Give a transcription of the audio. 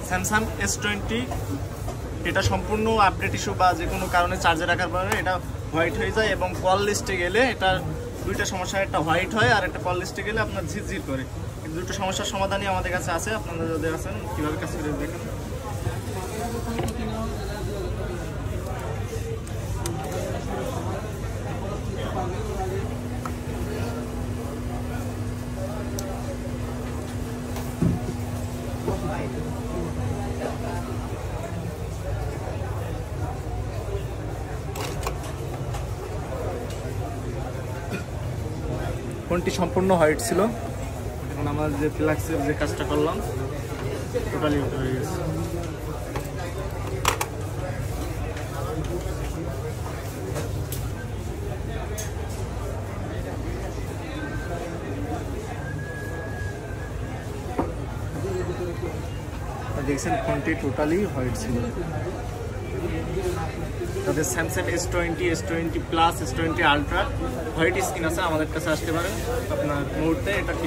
Samsung S20 এটা সম্পূর্ণ update issue বা যে কোনো কারণে চার্জে রাখার পরে এটা হোয়াইট হয়ে যায় এবং কল লিস্টে গেলে এটা দুইটা সমস্যা, একটা হোয়াইট হয় আর একটা কল লিস্টে গেলে আপনার ঝিরঝির করে। এই দুটো সমস্যার সমাধানই আমাদের কাছে আছে। আপনারা যদি আছেন কীভাবে কাজ করে দেখেন। ফোনটি সম্পূর্ণ হোয়াইট ছিল, এখন আমরা যে ফ্ল্যাক্সের যে কাজটা করলাম টোটালি হয়ে গেছে। দেখছেন ফোনটি টোটালি হোয়াইট ছিল। তাদের Samsung S20, S20 plus, S20 ultra white screen আছে, আমাদের কাছে আসতে পারেন আপনার মুহূর্তে এটা ঠিক